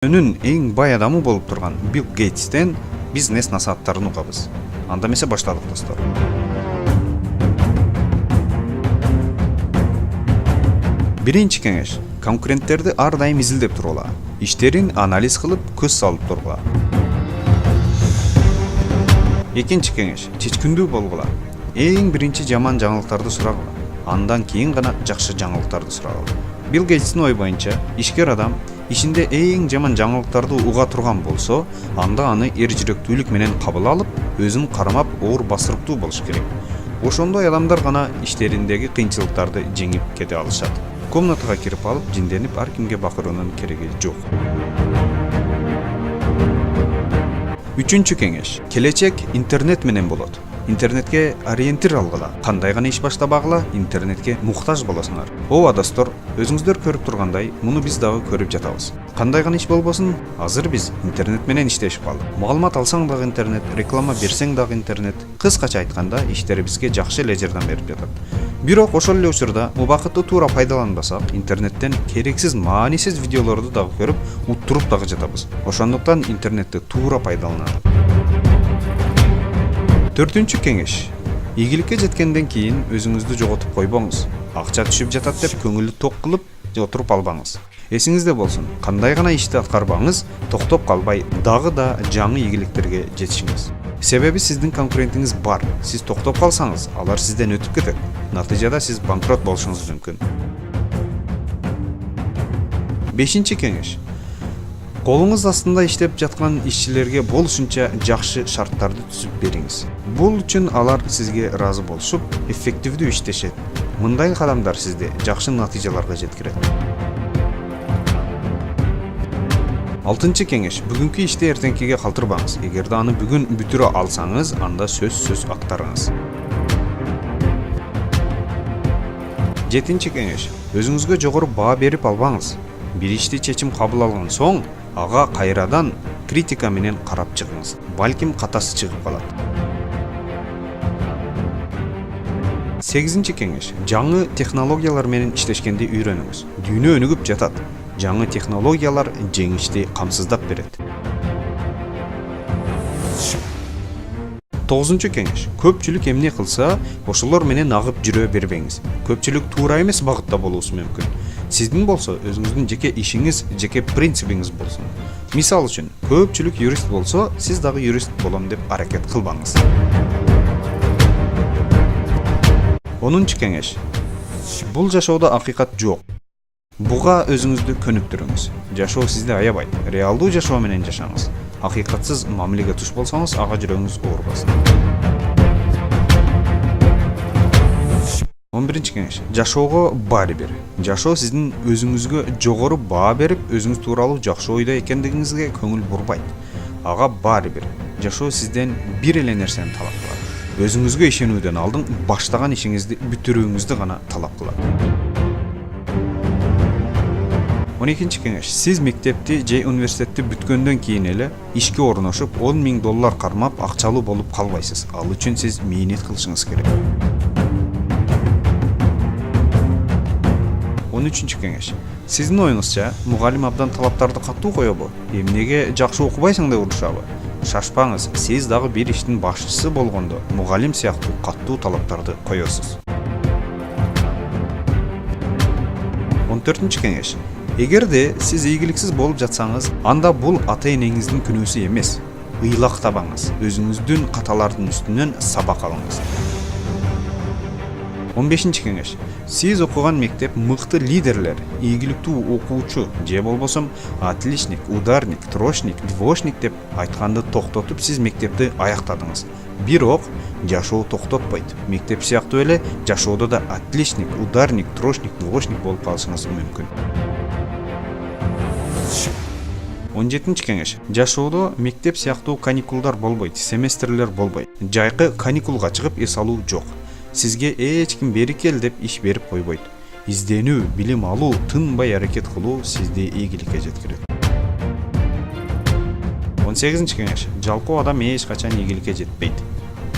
Дүйнөнүн эң бай адамы болуп турган Билл Гейтстен бизнес насааттарын угабыз. Анда эмесе баштадык достор. Биринчи кеңеш: конкуренттерди ар дайым изилдеп тургула. Иштерин анализ кылып, көз салып тургула. Экинчи кеңеш: чечкиндүү болгула. Эң биринчи жаман жаңылыктарды сурагыла. Андан кийин гана жакшы жаңылыктарды сурагыла. Билл Гейтстин ой боюнча, ишкер адам ишинде эң жаман жаңылыктарды уга турган болсо, анда аны эр жүрөктүүлүк менен кабыл алып, өзүн кармап, оор басырыктуу болуш керек. Ошондой адамдар гана иштериндеги кыйынчылыктарды жеңип кете алышат. Комнатага кирип алып, жинденип ар кимге бакыруунун кереги жок. Үчүнчү кеңеш: келечек интернет менен болот. Интернетке ориентир алгыла. Кандай гана иш баштабагыла, интернетке муктаж болосуңар. Ооба достор, өзүңүздөр көрүп тургандай, муну биз дагы көрүп жатабыз. Кандай гана иш болбосун, азыр биз интернет менен иштешип калдык. Маалымат алсаң дагы интернет, реклама берсең дагы интернет. Кыскача айтканда, иштер бизге жакшы эле жардам берип жатат. Бирок ошол эле учурда убакытты туура пайдаланбасак, интернеттен керексиз, маанисиз видеолорду дагы көрүп, уттуруп дагы жатабыз. Ошондуктан интернетти туура пайдаланалы. Төртүнчү кеңеш: ийгиликке жеткенден кийин өзүңүздү жоготуп койбоңуз. Акча түшүп жатат деп көңүлдү ток кылып отуруп албаңыз. Эсиңизде болсун, кандай гана ишти аткарбаңыз, токтоп калбай дагы да жаңы ийгиликтерге жетишиңиз. Себеби сиздин конкурентиңиз бар. Сиз токтоп калсаңыз, алар сизден өтүп кетет. Натыйжада сиз банкрот болушуңуз мүмкүн. Бешинчи кеңеш: колуңуз астында иштеп жаткан ишчилерге болушунча жакшы шарттарды түзүп бериңиз. Бул үчүн алар сизге ыраазы болушуп, эффективдүү иштешет. Мындай кадамдар сизди жакшы натыйжаларга жеткирет. Алтынчы кеңеш: бүгүнкү ишти эртеңкиге калтырбаңыз. Эгерде аны бүгүн бүтүрө алсаңыз, анда сөзсүз актарыңыз. Жетинчи кеңеш: өзүңүзгө жогору баа берип албаңыз. Бир ишти чечим кабыл алган соң, ага кайрадан критика менен карап чыгыңыз. Балким катасы чыгып калат. Сегизинчи кеңеш: жаңы технологиялар менен иштешкенди үйрөнүңүз. Дүйнө өнүгүп жатат. Жаңы технологиялар жеңишти камсыздап берет. Тогузунчу кеңеш: көпчүлүк эмне кылса, ошолор менен агып жүрө бербеңиз. Көпчүлүк туура эмес багытта болуусу мүмкүн. Сиздин болсо, өзүңүздүн жеке ишиңиз, жеке принцибиңиз болсун. Мисал үчүн, көпчүлүк юрист болсо, сиз дагы юрист болом деп аракет кылбаңыз. 10-чу кеңеш: бул жашоодо акыйкат жок. Буга өзүңүздү көнүктүрүңүз. Жашоо сизди аябайт. Реалдуу жашоо менен жашаңыз. Акыйкатсыз мамилеге туш болсоңуз, ага жүрөгүңүз оорубасын. 11-чи кеңеш: жашоого баары бир. Жашоо сиздин өзүңүзгө жогору баа берип, өзүңүз тууралуу жакшы ойдо экендигиңизге көңүл бурбайт. Ага баары бир. Жашоо сизден бир эле нерсени талап кылат. Өзүңүзгө ишенүүдөн алдын баштаган ишиңизди бүтүрүүңүздү гана талап кылат. 12-чи кеңеш: сиз мектепти же университетти бүткөндөн кийин эле ишке орношуп, $10,000 кармап акчалуу болуп калбайсыз. Ал үчүн сиз мээнет кылышыңыз керек. 13-чү кеңеш: сиздин оюңузча, мугалим абдан талаптарды катуу коёбу? Эмнеге жакшы окубайсың деп урушабы? Шашпаңыз, сиз дагы бир иштин башчысы болгондо мугалим сыяктуу катуу талаптарды коесуз. 14-чү кеңеш: эгерде сиз ийгиликсиз болуп жатсаңыз, анда бул ата-энеңиздин күнөөсү эмес. Ыйлактабаңыз, өзүңүздүн каталардын үстүнөн сабак алыңыз. 15-чи кеңеш: сиз окуган мектеп мыкты лидерлер, ийгиликтүү окуучу же болбосом отличник, ударник, трошник, двошник деп айтканды токтотуп, сиз мектепти аяктадыңыз. Бирок жашоо токтотпойт. Мектеп сыяктуу эле жашоодо да отличник, ударник, трошник, двошник болуп калышыңыз мүмкүн. 17-чи кеңеш: жашоодо мектеп сыяктуу каникулдар болбойт, семестрлер болбойт. Жайкы каникулга чыгып эс алуу жок. Сизге эч ким бери кел деп иш берип койбойт. Изденүү, билим алуу, тынбай аракет кылуу сизди ийгиликке жеткирет. 18-чи кеңеш: жалкоо адам эч качан ийгиликке жетпейт.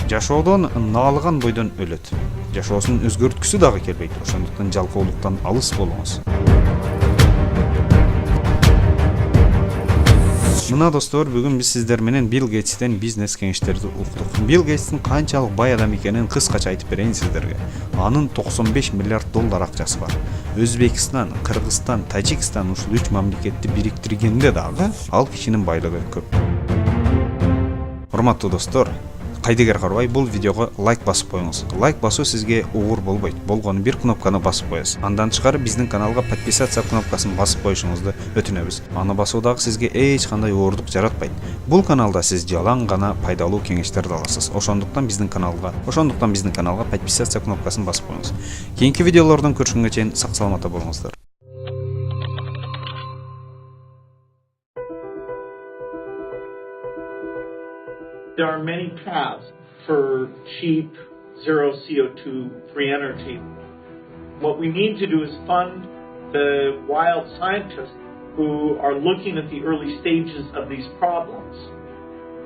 Жашоодон наалган бойдон өлөт. Жашоосун өзгөрткүсү дагы келбейт. Ошондуктан жалкоолуктан алыс болуңуз. Мына достор, бүгүн биз сиздер менен Билл Гейтстен бизнес кеңештерди уктук. Билл Гейтстин канчалык бай адам экенин кыскача айтып берейин сиздерге. Анын 95 миллиард доллар акчасы бар. Өзбекстан, Кыргызстан, Тажикстан ушул 3 мамлекетти бириктиргенде дагы ал кишинин байлыгы көп. Урматтуу достор, кайдыгер карабай бул видеого лайк басып коюңуз. Лайк басуу сизге уур болбойт. Болгону бир кнопканы басып коесуз. Андан тышкары биздин каналга подписаться кнопкасын басып коюшуңузду өтүнөбүз. Аны басуудагы сизге эч кандай оорлук жаратпайт. Бул каналда сиз жалаң гана пайдалуу кеңештерди аласыз. Ошондуктан биздин каналга подписаться кнопкасын басып коюңуз. Кийинки видеолордон көрүшкөнгө чейин сак саламатта болуңуздар. There are many paths for cheap, zero CO2 free energy. What we need to do is fund the wild scientists who are looking at the early stages of these problems.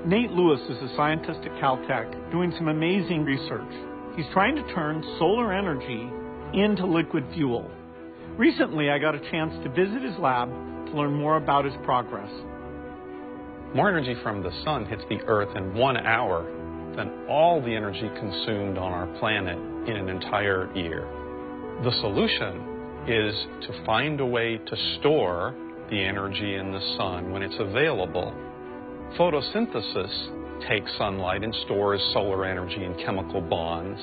Nate Lewis is a scientist at Caltech doing some amazing research. He's trying to turn solar energy into liquid fuel. Recently, I got a chance to visit his lab to learn more about his progress. More energy from the sun hits the Earth in 1 hour than all the energy consumed on our planet in an entire year. The solution is to find a way to store the energy in the sun when it's available. Photosynthesis takes sunlight and stores solar energy in chemical bonds.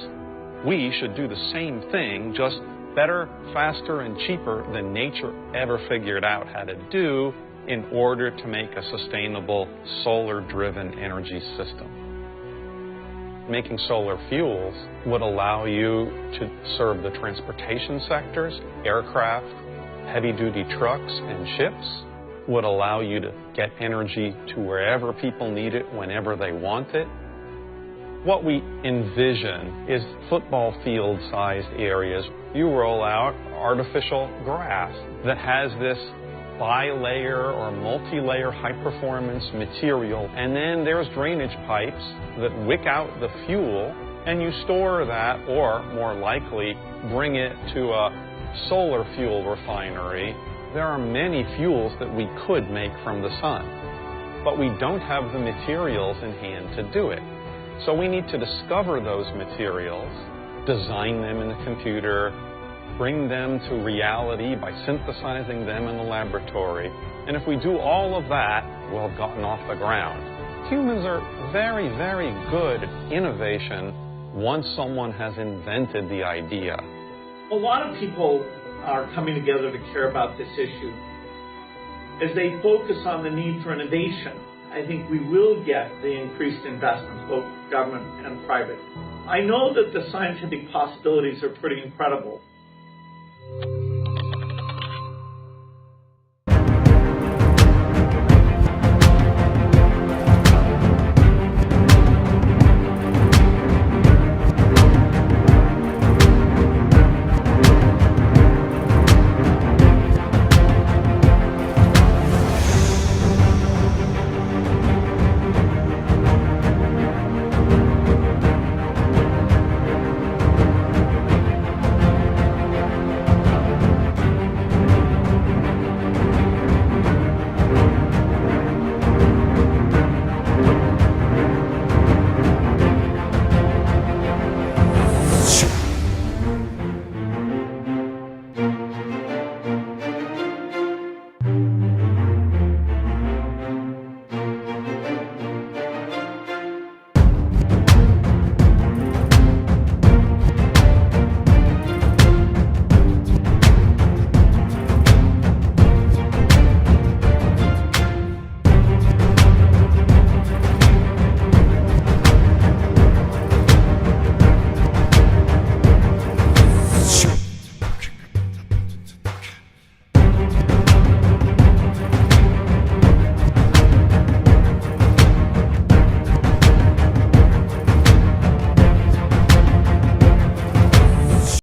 We should do the same thing, just better, faster, and cheaper than nature ever figured out how to do in order to make a sustainable solar-driven energy system. Making solar fuels would allow you to serve the transportation sectors, aircraft, heavy-duty trucks, and ships, would allow you to get energy to wherever people need it, whenever they want it. What we envision is football field-sized areas. You roll out artificial grass that has this bi-layer or multi-layer high-performance material, and then there's drainage pipes that wick out the fuel, and you store that, or more likely, bring it to a solar fuel refinery. There are many fuels that we could make from the sun, but we don't have the materials in hand to do it. So we need to discover those materials, design them in the computer, bring them to reality by synthesizing them in the laboratory. And if we do all of that, we'll have gotten off the ground. Humans are very, very good at innovation once someone has invented the idea. A lot of people are coming together to care about this issue. As they focus on the need for innovation, I think we will get the increased investments, both government and private. I know that the scientific possibilities are pretty incredible.